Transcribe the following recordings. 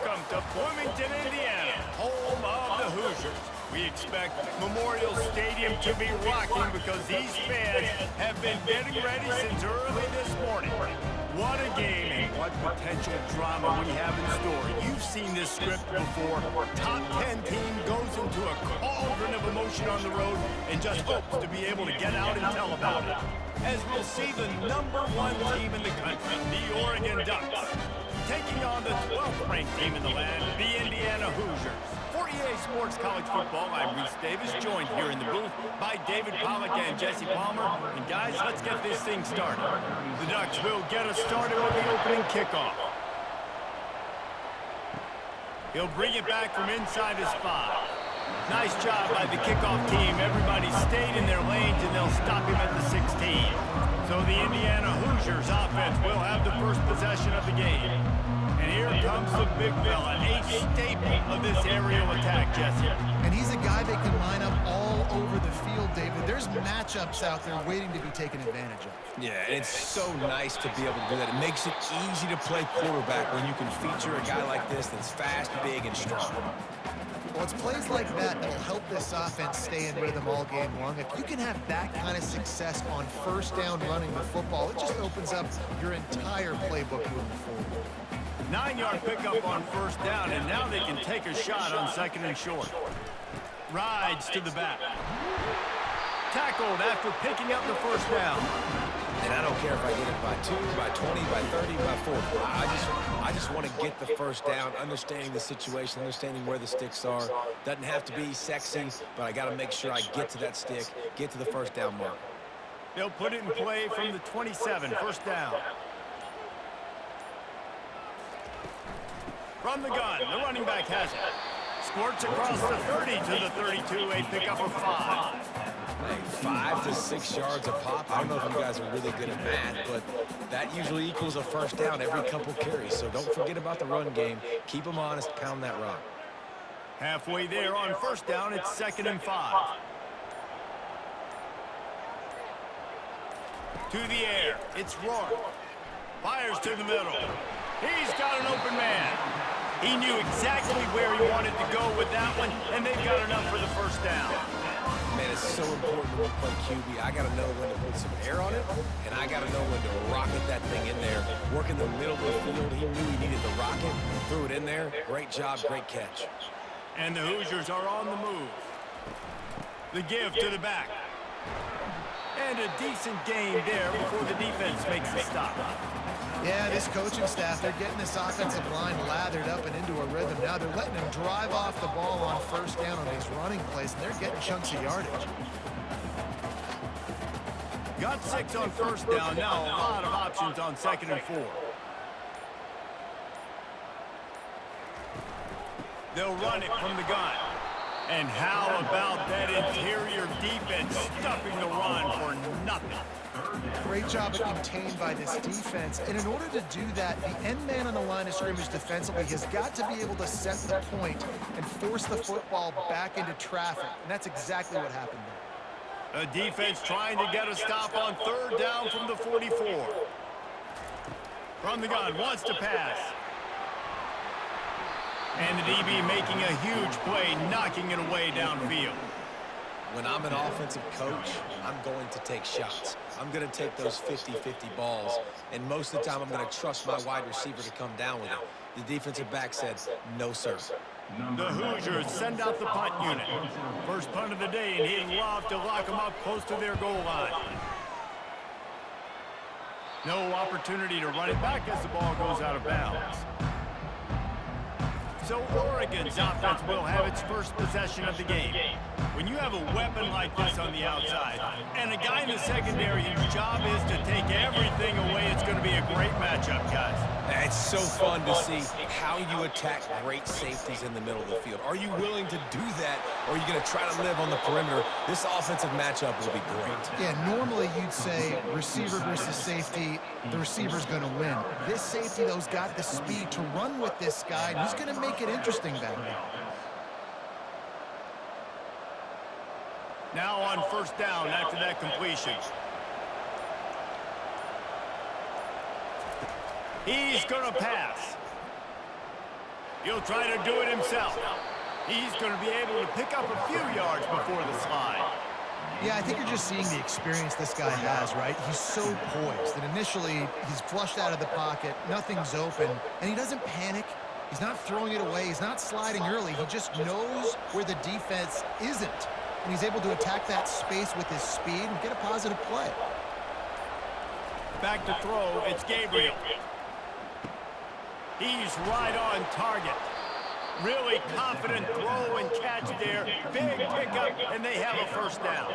Welcome to Bloomington, Indiana, home of the Hoosiers. We expect Memorial Stadium to be rocking because these fans have been getting ready since early this morning. What a game and what potential drama we have in store. You've seen this script before. Top 10 team goes into a cauldron of emotion on the road and just hopes to be able to get out and tell about it. As we'll see the #1 team in the country, the Oregon Ducks, taking on the 12th ranked team in the land, the Indiana Hoosiers. For EA Sports College Football, I'm Reese Davis, joined here in the booth by David Pollack and Jesse Palmer. And guys, let's get this thing started. The Ducks will get us started with the opening kickoff. He'll bring it back from inside his 5. Nice job by the kickoff team. Everybody stayed in their lanes, and they'll stop him at the 16. So the Indiana Hoosiers offense will have the first possession of the game. And here comes the big fella, a staple of this aerial attack, Jesse. And he's a guy they can line up all over the field, David. There's matchups out there waiting to be taken advantage of. Yeah, and it's so nice to be able to do that. It makes it easy to play quarterback when you can feature a guy like this that's fast, big, and strong. Well, it's plays like that that'll help this offense stay in rhythm all game long. If you can have that kind of success on first down running the football, it just opens up your entire playbook moving forward. 9-yard pickup on first down, and now they can take a shot on 2nd and short. Rides to the back. Tackled after picking up the first down. And I don't care if I get it by 2, by 20, by 30, by 40. I just want to get the first down, understanding the situation, understanding where the sticks are. Doesn't have to be sexy, but I got to make sure I get to that stick, get to the first down mark. They'll put it in play from the 27, first down. From the gun, the running back has it. Squirts across the 30 to the 32, a pickup of 5. Hey, 5 to 6 yards a pop. I don't know if you guys are really good at math, but that usually equals a first down every couple carries. So don't forget about the run game. Keep them honest, pound that rock. Halfway there on first down, it's 2nd and 5. To the air, it's Rourke. Fires to the middle. He's got an open man. He knew exactly where he wanted to go with that one, and they've got enough for the first down. Man, it's so important when we play QB. I got to know when to put some air on it, and I got to know when to rocket that thing in there. Work in the middle of the field. He knew he needed the rocket, threw it in there. Great job, great catch. And the Hoosiers are on the move. The give to the back. And a decent game there before the defense makes a stop. Yeah, this coaching staff, they're getting this offensive line lathered up and into a rhythm. Now they're letting them drive off the ball on first down on these running plays, and they're getting chunks of yardage. Got 6 on first down. Now a lot of options on 2nd and 4. They'll run it from the gun. And how about that interior defense stuffing the run for nothing? Great job contained by this defense. And in order to do that, the end man on the line of scrimmage defensively has got to be able to set the point and force the football back into traffic. And that's exactly what happened there. A defense trying to get a stop on 3rd down from the 44. From the gun, wants to pass. And the DB making a huge play, knocking it away downfield. When I'm an offensive coach, I'm going to take shots. I'm going to take those 50-50 balls, and most of the time I'm going to trust my wide receiver to come down with it. The defensive back said, no, sir. The Hoosiers send out the punt unit. First punt of the day, and he'd love to lock them up close to their goal line. No opportunity to run it back as the ball goes out of bounds. So Oregon's offense will have its first possession of the game. When you have a weapon like this on the outside, and a guy in the secondary whose job is to take everything away, it's going to be a great matchup, guys. It's so fun to see how you attack great safeties in the middle of the field. Are you willing to do that, or are you going to try to live on the perimeter? This offensive matchup will be great. Yeah, normally you'd say receiver versus safety, the receiver's going to win. This safety, though, has got the speed to run with this guy, and he's going to make it interesting back there. Now on first down after that completion. He's going to pass. He'll try to do it himself. He's going to be able to pick up a few yards before the slide. Yeah, I think you're just seeing the experience this guy has, right? He's so poised that initially he's flushed out of the pocket, nothing's open, and he doesn't panic. He's not throwing it away. He's not sliding early. He just knows where the defense isn't, and he's able to attack that space with his speed and get a positive play. Back to throw, it's Gabriel. He's right on target. Really confident throw and catch there. Big pickup, and they have a first down.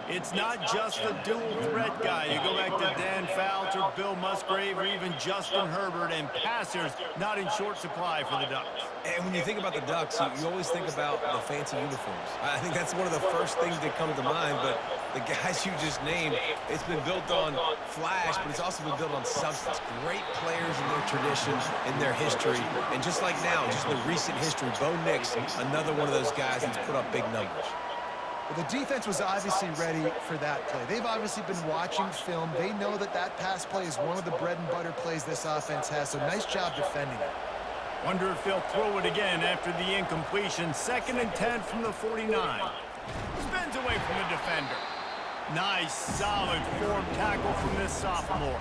It's not just a dual threat guy. You go back to Dan Fouts or Bill Musgrave or even Justin Herbert, and passers not in short supply for the Ducks. And when you think about the Ducks, you always think about the fancy uniforms. I think that's one of the first things that come to mind, but the guys you just named, it's been built on flash, but it's also been built on substance. Great players in their tradition, in their history, and just like now, just the recent history, Bo Nix, another one of those guys that's put up big numbers. Well, the defense was obviously ready for that play. They've obviously been watching film. They know that that pass play is one of the bread and butter plays this offense has, so nice job defending it. Wonder if they'll throw it again after the incompletion. 2nd and 10 from the 49. Spins away from the defender. Nice, solid form tackle from this sophomore.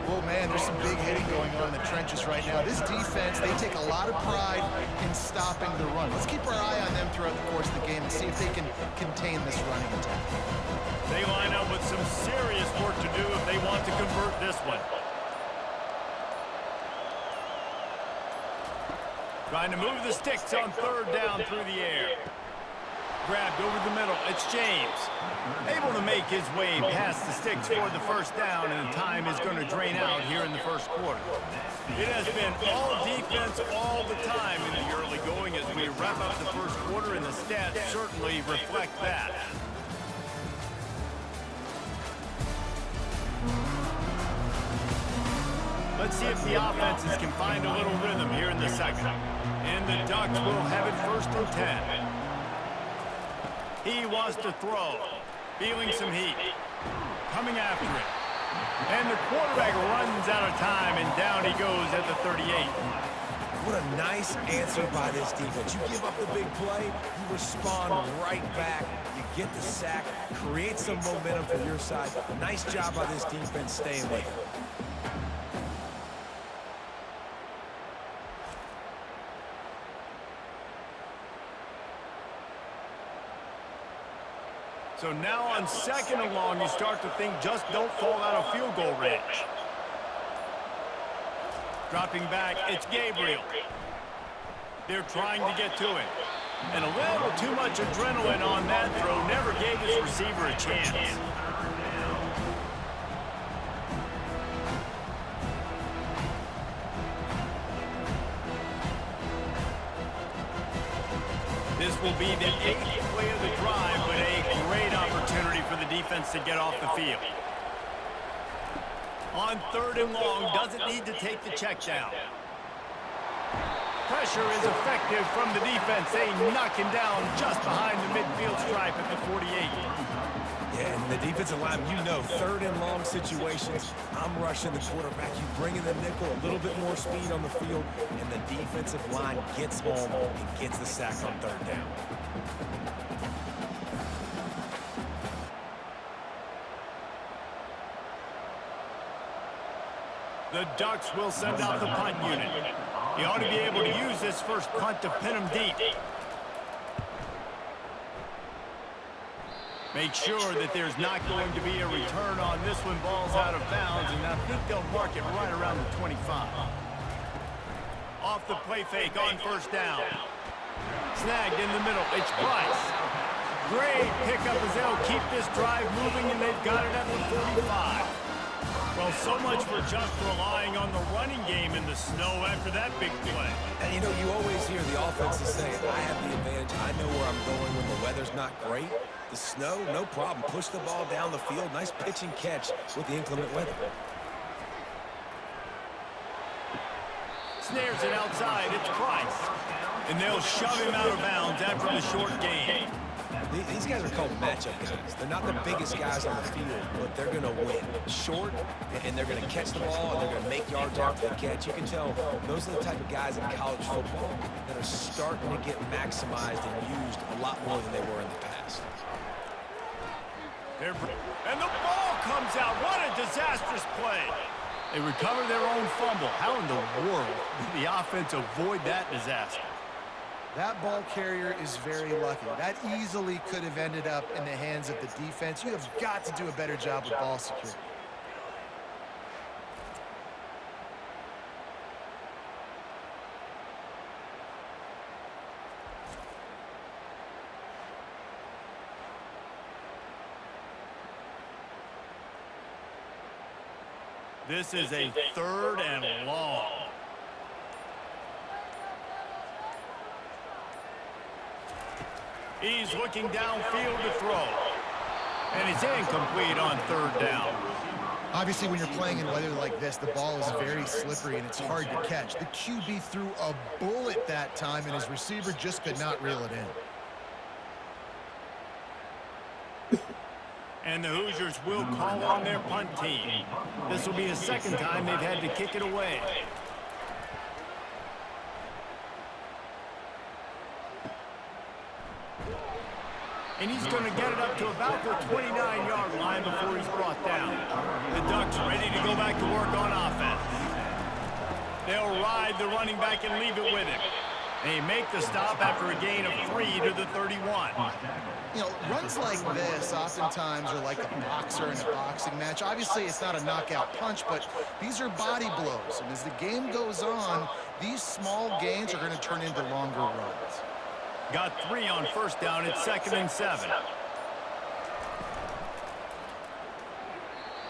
Oh, man, there's some big hitting going on in the trenches right now. This defense, they take a lot of pride in stopping the run. Let's keep our eye on them throughout the course of the game and see if they can contain this running attack. They line up with some serious work to do if they want to convert this one. Trying to move the sticks on 3rd down through the air. Grabbed over the middle. It's James. Able to make his way past the sticks for the first down, and time is going to drain out here in the first quarter. It has been all defense all the time in the early going as we wrap up the first quarter, and the stats certainly reflect that. Let's see if the offenses can find a little rhythm here in the second. And the Ducks will have it 1st and 10. He wants to throw. Feeling some heat. Coming after it. And the quarterback runs out of time, and down he goes at the 38. What a nice answer by this defense. You give up the big play, you respond right back, you get the sack, create some momentum for your side. Nice job by this defense staying with it. So now on 2nd and long, you start to think just don't fall out of field goal range. Dropping back, it's Gabriel. They're trying to get to him. And a little too much adrenaline on that throw never gave his receiver a chance. This will be the 8th play of the drive, but a great opportunity for the defense to get off the field. On 3rd and long, doesn't need to take the check down. Pressure is effective from the defense. They knock him down just behind the midfield stripe at the 48. Yeah, and the defensive line, you know, 3rd and long situations, I'm rushing the quarterback. You bring in the nickel, a little bit more speed on the field, and the defensive line gets home and gets the sack on 3rd down. The Ducks will send out the punt unit. He ought to be able to use this first punt to pin him deep. Make sure that there's not going to be a return on this one. Ball's out of bounds, and I think they'll mark it right around the 25. Off the play fake on 1st down. Snagged in the middle. It's Price. Great pickup as they'll keep this drive moving, and they've got it at the 45. Well, so much for just relying on the running game in the snow after that big play. And, you know, you always hear the offenses say, I have the advantage. I know where I'm going when the weather's not great. The snow, no problem. Push the ball down the field. Nice pitch and catch with the inclement weather. Snares it outside. It's Price. And they'll shove him out of bounds after the short gain. These guys are called matchup guys. They're not the biggest guys on the field, but they're going to win. Short, and they're going to catch the ball, and they're going to make yards after the catch. You can tell those are the type of guys in college football that are starting to get maximized and used a lot more than they were in the past. And the ball comes out. What a disastrous play. They recover their own fumble. How in the world did the offense avoid that disaster? That ball carrier is very lucky. That easily could have ended up in the hands of the defense. You have got to do a better job with ball security. This is a 3rd and long. He's looking downfield to throw. And it's incomplete on 3rd down. Obviously, when you're playing in weather like this, the ball is very slippery and it's hard to catch. The QB threw a bullet that time, and his receiver just could not reel it in. And the Hoosiers will call on their punt team. This will be the 2nd time they've had to kick it away. And he's going to get it up to about the 29-yard line before he's brought down. The Ducks ready to go back to work on offense. They'll ride the running back and leave it with him. They make the stop after a gain of 3 to the 31. You know, runs like this oftentimes are like a boxer in a boxing match. Obviously, it's not a knockout punch, but these are body blows. And as the game goes on, these small gains are going to turn into longer runs. Got 3 on 1st down. It's 2nd and 7.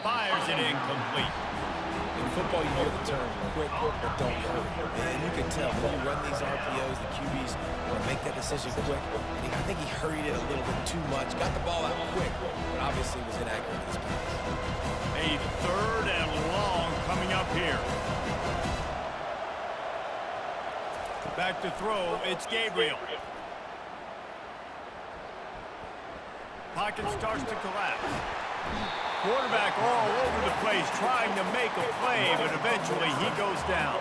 Fires it incomplete. In football, you hear the term quick but don't hurry. And you can tell when you run these RPOs, the QBs want to make that decision quick. And I think he hurried it a little bit too much. Got the ball out quick, but obviously was inaccurate in his pass. A 3rd and long coming up here. Back to throw. It's Gabriel. Pocket starts to collapse. Quarterback all over the place trying to make a play, but eventually he goes down.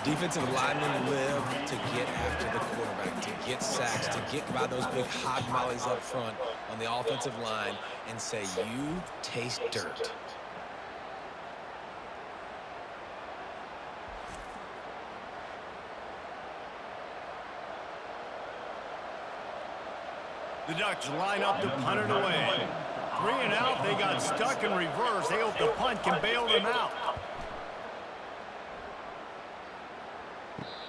Defensive linemen live to get after the quarterback, to get sacks, to get by those big hog mollies up front on the offensive line and say, you taste dirt. The Ducks line up to punt it away. 3 and out, they got stuck in reverse. They hope the punt can bail them out.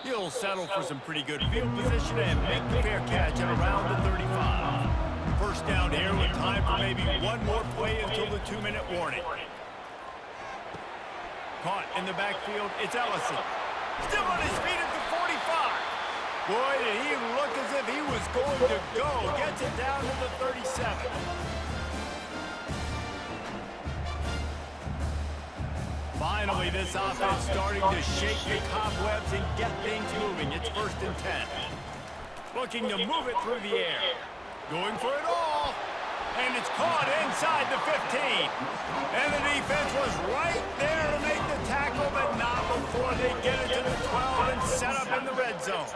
He'll settle for some pretty good field position and make the fair catch at around the 35. 1st down here with time for maybe one more play until the 2-minute warning. Caught in the backfield, it's Ellison. Still on his feet at the 45. Boy, did he look as if he was going to go. Gets it down to the 37. Finally, this offense starting to shake the cobwebs and get things moving. It's 1st and 10. Looking to move it through the air. Going for it all. And it's caught inside the 15. And the defense was right there to make the tackle, but not before they get it to the 12 and set up in the red zone.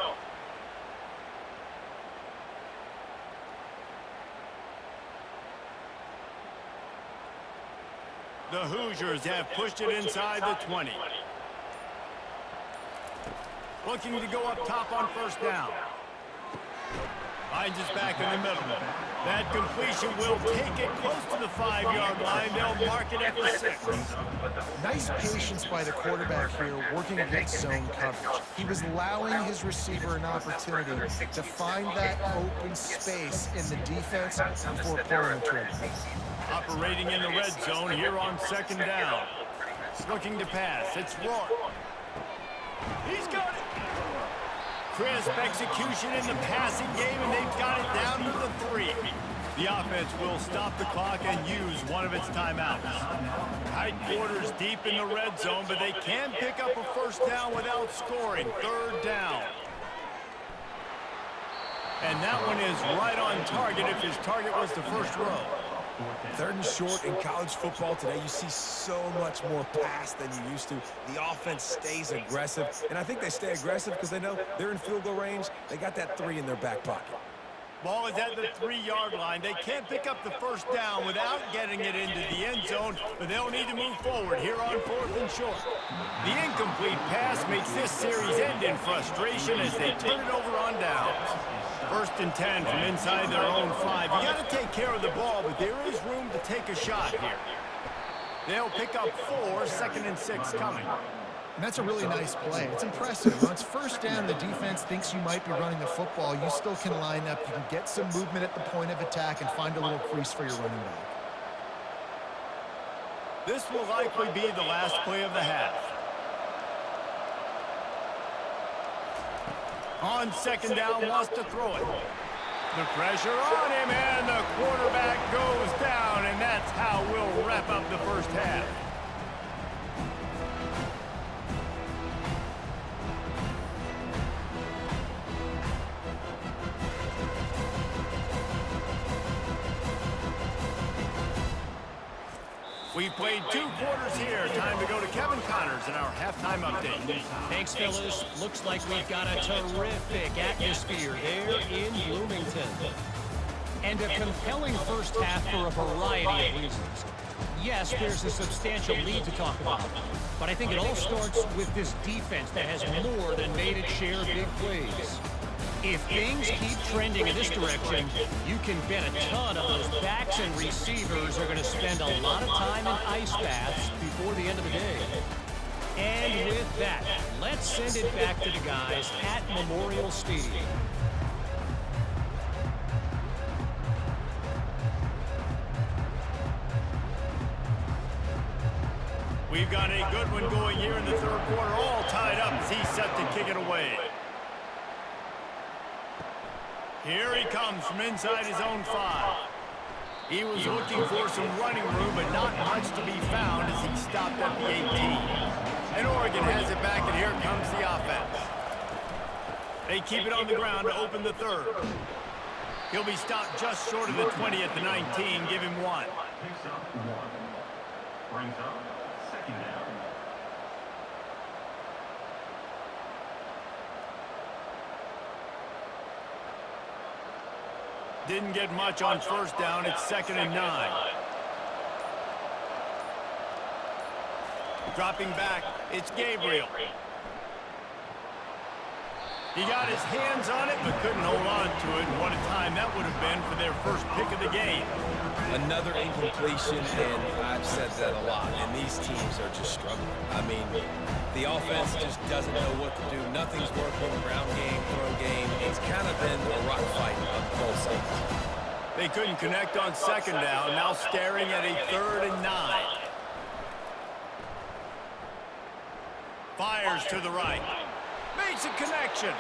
The Hoosiers have pushed it inside the 20. Looking to go up top on 1st down. Finds us back in the middle. That completion will take it close to the 5-yard line. They'll mark it at the 6. Nice patience by the quarterback here, working against zone coverage. He was allowing his receiver an opportunity to find that open space in the defense before pulling the trigger. Operating in the red zone here on 2nd down. Looking to pass. It's Rourke. He's got it. Crisp execution in the passing game, and they've got it down to the 3. The offense will stop the clock and use one of its timeouts. Tight quarters deep in the red zone, but they can pick up a 1st down without scoring. 3rd down. And that one is right on target if his target was the first row. 3rd and short in college football today. You see so much more pass than you used to. The offense stays aggressive, and I think they stay aggressive because they know they're in field goal range. They got that 3 in their back pocket. Ball is at the 3-yard line. They can't pick up the first down without getting it into the end zone, but they'll need to move forward here on 4th and short. The incomplete pass makes this series end in frustration as they turn it over on downs. 1st and 10 from inside their own 5. You got to take care of the ball, but there is room to take a shot here. They'll pick up 4, 2nd and 6 coming. And that's a really nice play. It's impressive. When it's first down, the defense thinks you might be running the football. You still can line up. You can get some movement at the point of attack and find a little crease for your running back. This will likely be the last play of the half. On 2nd down, wants to throw it. The pressure on him, and the quarterback goes down, and that's how we'll wrap up the first half. We've played 2 quarters here. Time to go to Kevin Connors in our halftime update. Thanks, fellas. Looks like we've got a terrific atmosphere there in Bloomington. And a compelling first half for a variety of reasons. Yes, there's a substantial lead to talk about, but I think it all starts with this defense that has more than made its share of big plays. If things keep trending in this direction, you can bet a ton of those backs and receivers are going to spend a lot of time in ice baths before the end of the day. And with that, let's send it back to the guys at Memorial Stadium. We've got a good one going here in the 3rd quarter, all tied up as he's set to kick it away. Here he comes from inside his own 5. He was looking for some running room, but not much to be found as he stopped at the 18. And Oregon has it back, and here comes the offense. They keep it on the ground to open the 3rd. He'll be stopped just short of the 20 at the 19. Give him 1. Brings up 2nd down. Didn't get much on 1st down. It's 2nd and 9. Dropping back, it's Gabriel. He got his hands on it, but couldn't hold on to it. And what a time that would have been for their first pick of the game. Another incompletion, and I've said that a lot, and these teams are just struggling. I mean, the offense just doesn't know what to do. Nothing's working. Ground game, throw game. It's kind of been a rock fight on both sides. They couldn't connect on 2nd down. Now staring at a 3rd and 9. Fires to the right. Makes a connection.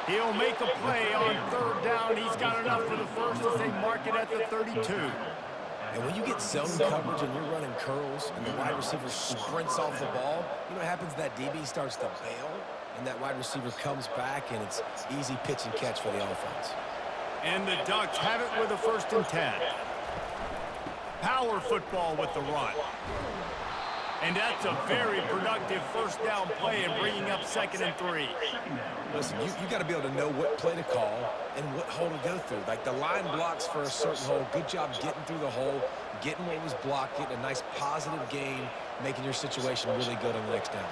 He'll make a play on 3rd down. He's got enough for the first as they mark it at the 32. And when you get zone coverage and you're running curls and the wide receiver sprints off the ball, you know what happens? That DB starts to bail, and that wide receiver comes back, and it's easy pitch and catch for the offense. And the Ducks have it with a 1st and 10. Power football with the run. And that's a very productive 1st down play and bringing up 2nd and 3. Listen, you got to be able to know what play to call and what hole to go through. Like the line blocks for a certain hole. Good job getting through the hole, getting what was blocked, getting a nice positive gain, making your situation really good on the next down.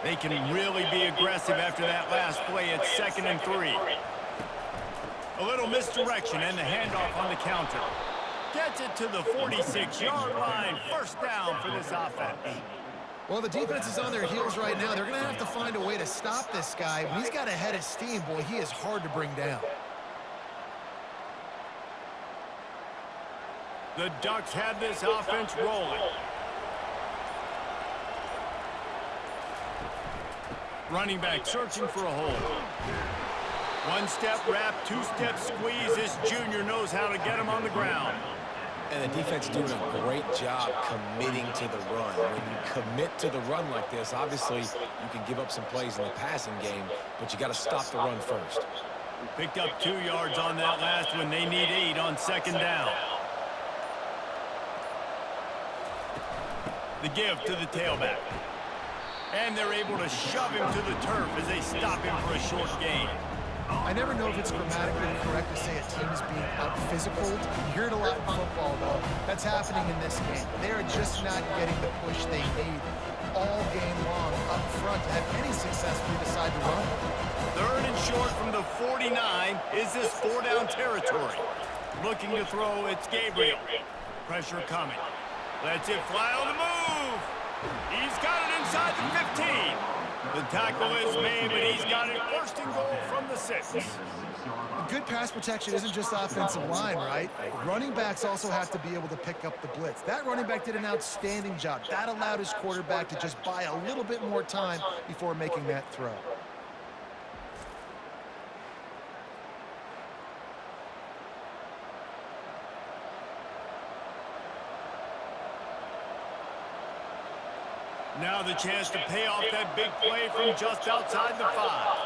They can really be aggressive after that last play at 2nd and 3. A little misdirection and the handoff on the counter. Gets it to the 46-yard line. 1st down for this offense. Well, the defense is on their heels right now. They're going to have to find a way to stop this guy. When he's got a head of steam, boy, he is hard to bring down. The Ducks have this offense rolling. Running back searching for a hole. 1-step wrap, 2-step squeeze. This junior knows how to get him on the ground. And the defense doing a great job committing to the run. When you commit to the run like this, obviously you can give up some plays in the passing game, but you got to stop the run first. Picked up 2 yards on that last one. They need 8 on second down. The give to the tailback. And they're able to shove him to the turf as they stop him for a short gain. I never know if it's grammatically correct to say a team is being out-physicaled. You hear it a lot in football, though. That's happening in this game. They are just not getting the push they need all game long up front to have any success when they decide to run. 3rd and short from the 49. Is this 4-down territory? Looking to throw, it's Gabriel. Pressure coming. Lets it fly on the move. He's got it inside the 15. The tackle is made, but he's got it 1st and goal from the 6. Good pass protection isn't just offensive line, right? Running backs also have to be able to pick up the blitz. That running back did an outstanding job. That allowed his quarterback to just buy a little bit more time before making that throw. Now the chance to pay off that big play from just outside the 5.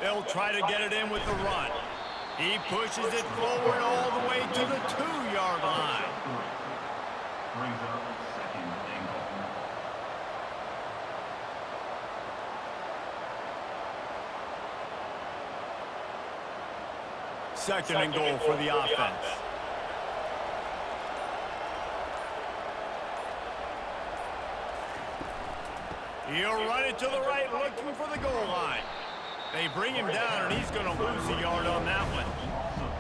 They'll try to get it in with the run. He pushes it forward all the way to the 2-yard line. Brings up second and goal. Second and goal for the offense. He'll run it to the right, looking for the goal line. They bring him down, and he's going to lose a yard on that one.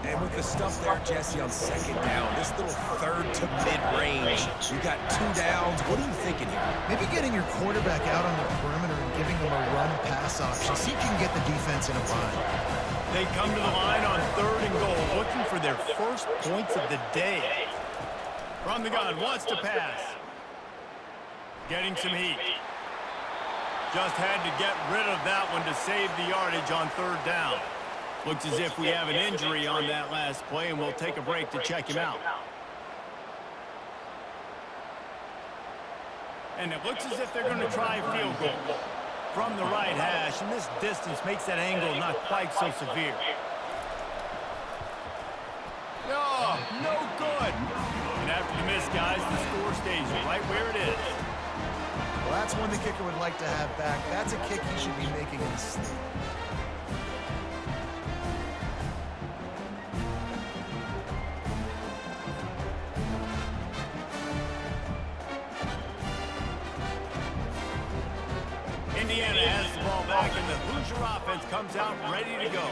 And with the stuff there, Jesse, on second down, this little 3rd to mid-range, you got 2 downs. What are you thinking here? Maybe getting your quarterback out on the perimeter and giving them a run-pass option. See if you can get the defense in a bind. They come to the line on 3rd and goal, looking for their first points of the day. From the gun, wants to pass. Getting some heat. Just had to get rid of that one to save the yardage on 3rd down. Looks as if we have an injury on that last play, and we'll take a break to check him out. And it looks as if they're going to try a field goal from the right hash, and this distance makes that angle not quite so severe. Oh, no good. And after the miss, guys, the score stays right where it is. Well, that's one the kicker would like to have back. That's a kick he should be making in his sleep. Indiana has the ball back, and the Hoosier offense comes out ready to go.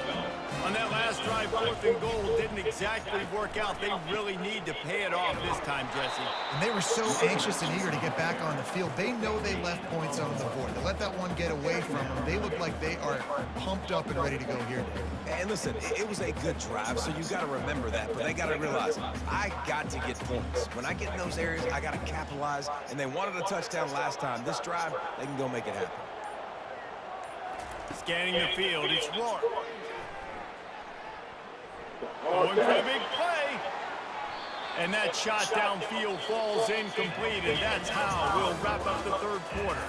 On that last drive, 4th and goal didn't exactly work out. They really need to pay it off this time, Jesse. And they were so anxious and eager to get back on the field. They know they left points on the board. They let that one get away from them. They look like they are pumped up and ready to go here. And listen, it was a good drive, so you got to remember that. But they got to realize, I got to get points. When I get in those areas, I got to capitalize. And they wanted a touchdown last time. This drive, they can go make it happen. Scanning the field, it's Rourke. Going for the big play. And that shot downfield falls incomplete, and that's how we'll wrap up the 3rd quarter.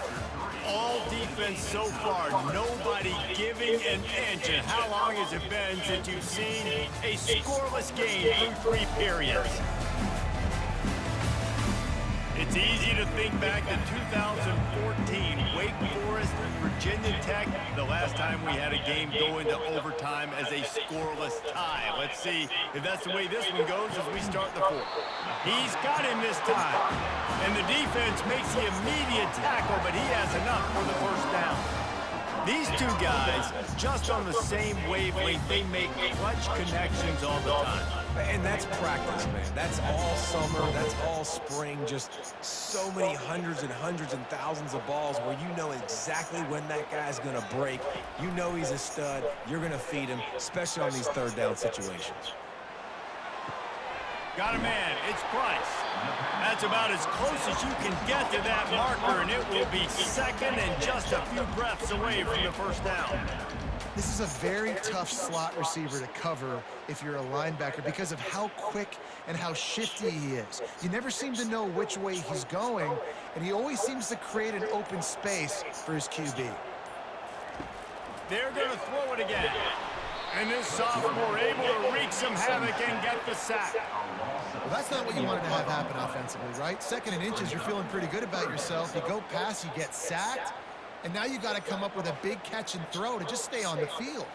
All defense so far, nobody giving an inch. And how long has it been since you've seen a scoreless game through 3 periods? It's easy to think back to 2014, Wake Forest, Virginia Tech, the last time we had a game go into overtime as a scoreless tie. Let's see if that's the way this one goes as we start the 4th. He's got him this time, and the defense makes the immediate tackle, but he has enough for the 1st down. These 2 guys, just on the same wavelength, they make clutch connections all the time. And that's practice, man. That's all summer. That's all spring. Just so many hundreds and thousands of balls where you know exactly when that guy's going to break. You know he's a stud. You're going to feed him, especially on these 3rd down situations. Got a man. It's Price. That's about as close as you can get to that marker, and it will be 2nd and just a few breaths away from the 1st down. This is a very tough slot receiver to cover if you're a linebacker because of how quick and how shifty he is. You never seem to know which way he's going, and he always seems to create an open space for his QB. They're going to throw it again. And this sophomore able to wreak some havoc and get the sack. Well, that's not what you wanted to have happen offensively, right? 2nd and inches, you're feeling pretty good about yourself. You go past, you get sacked, and now you got to come up with a big catch and throw to just stay on the field.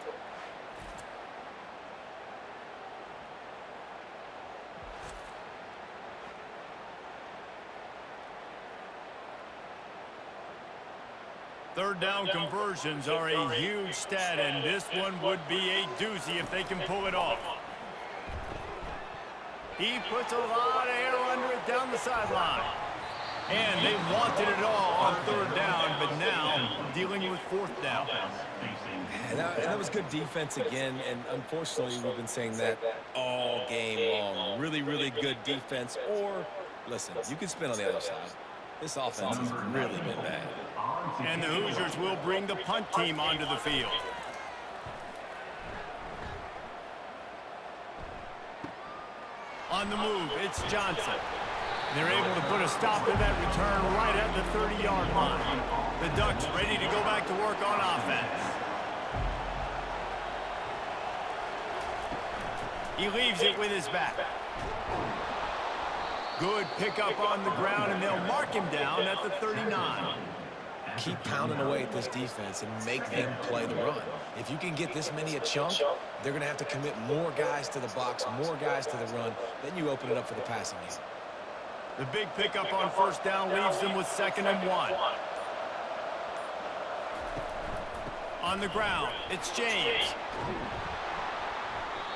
Third down conversions are a huge stat, and this one would be a doozy if they can pull it off. He puts a lot of air under it down the sideline. And they wanted it all on 3rd down, but now dealing with 4th down. And that was good defense again, and unfortunately we've been saying that all game long. Really, really good defense, or, listen, you can spin on the other side. This offense has really been bad. And the Hoosiers will bring the punt team onto the field. On the move, it's Johnson. They're able to put a stop to that return right at the 30-yard line. The Ducks ready to go back to work on offense. He leaves it with his back. Good pickup on the ground, and they'll mark him down at the 39. Keep pounding away at this defense and make them play the run. If you can get this many a chunk, they're going to have to commit more guys to the box, more guys to the run. Then you open it up for the passing game. The big pickup on 1st down leaves them with 2nd and 1. On the ground, it's James.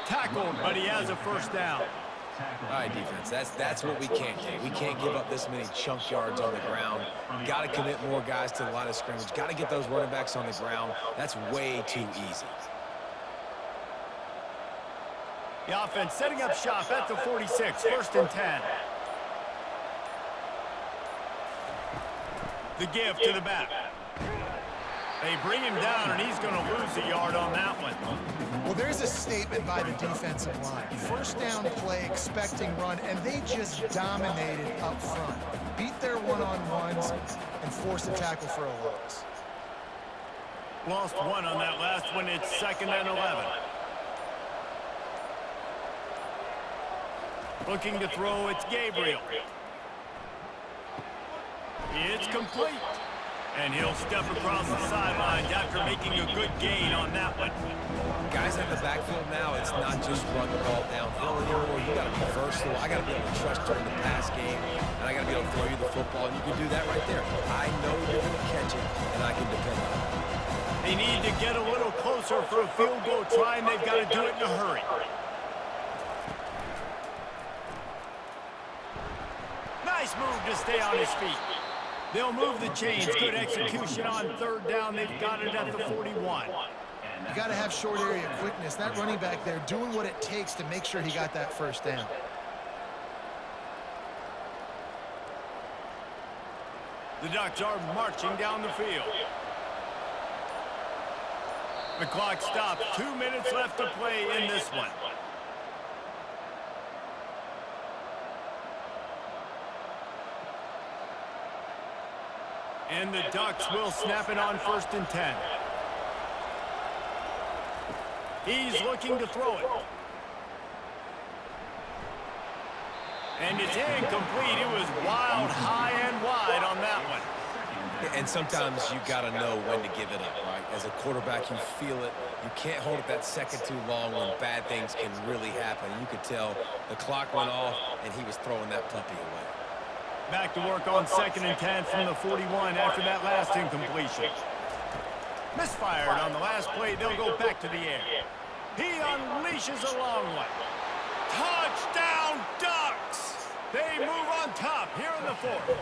Tackled, but he has a 1st down. All right, defense, that's what we can't do. We can't give up this many chunk yards on the ground. Got to commit more guys to the line of scrimmage. Got to get those running backs on the ground. That's way too easy. The offense setting up shop at the 46, 1st and 10. The give to the back. They bring him down, and he's going to lose a yard on that one. Well, there's a statement by the defensive line. 1st down play, expecting run, and they just dominated up front. Beat their one-on-ones and forced a tackle for a loss. Lost 1 on that last one. It's 2nd and 11. Looking to throw, it's Gabriel. It's complete. And he'll step across the sidelines after making a good gain on that one. Guys in the backfield now, it's not just run the ball downhill anymore. You got to be versatile. I got to be able to trust during the pass game, and I got to be able to throw you the football, and you can do that right there. I know you're going to catch it, and I can depend on it. They need to get a little closer for a field goal try, and they've got to do it in a hurry. Nice move to stay on his feet. They'll move the chains. Good execution on 3rd down. They've got it at the 41. You got to have short area quickness. That running back there doing what it takes to make sure he got that 1st down. The Ducks are marching down the field. The clock stops. 2 minutes left to play in this one. And the Ducks will snap it on 1st and 10. He's looking to throw it. And it's incomplete. It was wild, high and wide on that one. And sometimes you got to know when to give it up, right? As a quarterback, you feel it. You can't hold it that second too long when bad things can really happen. You could tell the clock went off, and he was throwing that puppy away. Back to work on 2nd and 10 from the 41 after that last incompletion. Misfired on the last play. They'll go back to the air. He unleashes a long one. Touchdown, Ducks! They move on top here in the 4th.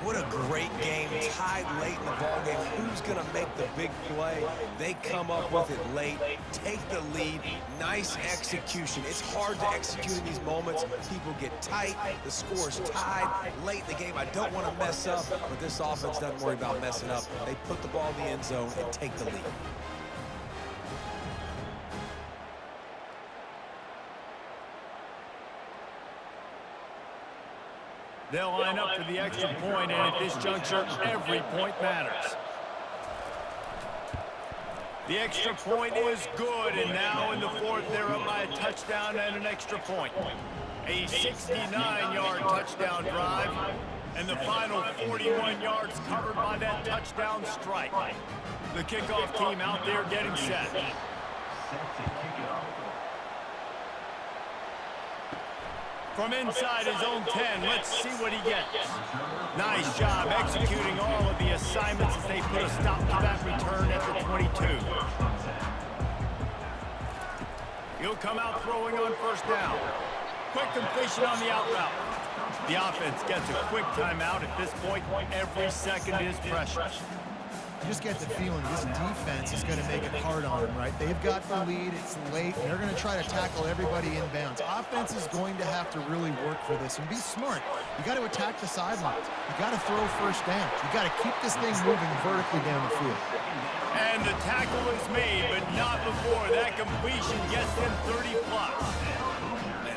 What a great game, tied late in the ballgame. Who's going to make the big play? They come up with it late, take the lead. Nice execution. It's hard to execute in these moments. People get tight. The score is tied late in the game. I don't want to mess up, but this offense doesn't worry about messing up. They put the ball in the end zone and take the lead. They'll line up for the extra point, and at this juncture, every point matters. The extra point is good, and now in the fourth, they're up by a touchdown and an extra point. A 69-yard touchdown drive, and the final 41 yards covered by that touchdown strike. The kickoff team out there getting set. Set to kick it off. From inside his own 10, let's see what he gets. Nice job executing all of the assignments as they put a stop to that return at the 22. He'll come out throwing on first down. Quick completion on the out route. The offense gets a quick timeout. At this point, every second is precious. You just get the feeling this defense is going to make it hard on them, right? They've got the lead, it's late, and they're going to try to tackle everybody inbounds. Offense is going to have to really work for this and be smart. You got to attack the sidelines. You got to throw first downs. You got to keep this thing moving vertically down the field. And the tackle is made, but not before that completion gets them 30-plus.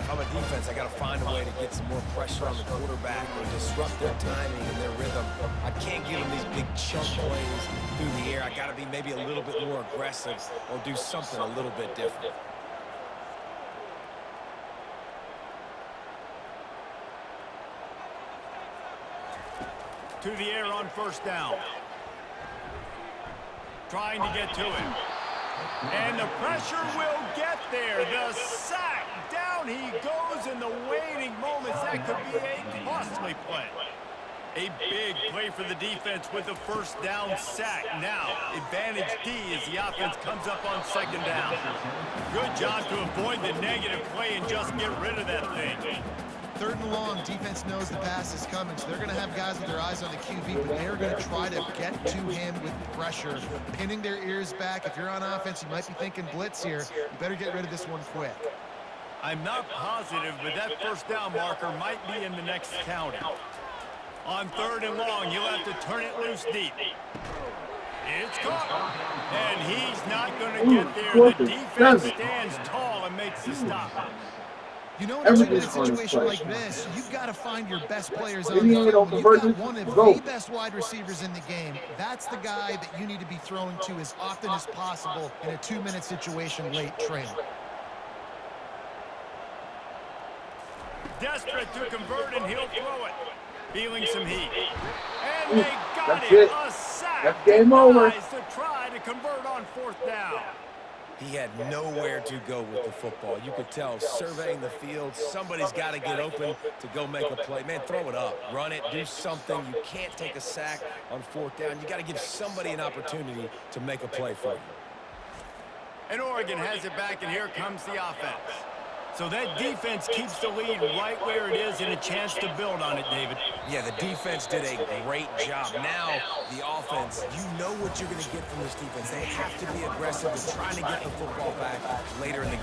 If I'm a defense, I got to find a way to get some more pressure on the quarterback or disrupt their timing and their rhythm. I can't give them these big chunk plays through the air. I got to be maybe a little bit more aggressive or do something a little bit different. To the air on first down. Trying to get to him. And the pressure will get there. The sack. Down he goes in the waiting moments. That could be a costly play. A big play for the defense with the first down sack. Now, advantage D as the offense comes up on second down. Good job to avoid the negative play and just get rid of that thing. Third and long, defense knows the pass is coming, so they're going to have guys with their eyes on the QB, but they're going to try to get to him with pressure, pinning their ears back. If you're on offense, you might be thinking blitz here. You better get rid of this one quick. I'm not positive, but that first down marker might be in the next county. On third and long, you'll have to turn it loose deep. It's caught. And he's not going to get there. The defense stands tall and makes the stop. You know, in a two-minute situation like this, you've got to find your best players on the field. You've got one of the best wide receivers in the game. That's the guy that you need to be throwing to as often as possible in a two-minute situation late trailing. Desperate to convert, and he'll throw it. Feeling some heat. And they got it. A sack. That's game over. To try to convert on fourth down. He had nowhere to go with the football. You could tell, surveying the field, somebody's got to get open to go make a play. Man, throw it up, run it, do something. You can't take a sack on fourth down. You got to give somebody an opportunity to make a play for you. And Oregon has it back, and here comes the offense. So that defense keeps the lead right where it is and a chance to build on it, David. Yeah, the defense did a great job. Now, the offense, you know what you're going to get from this defense. They have to be aggressive in trying to get the football back later in the game.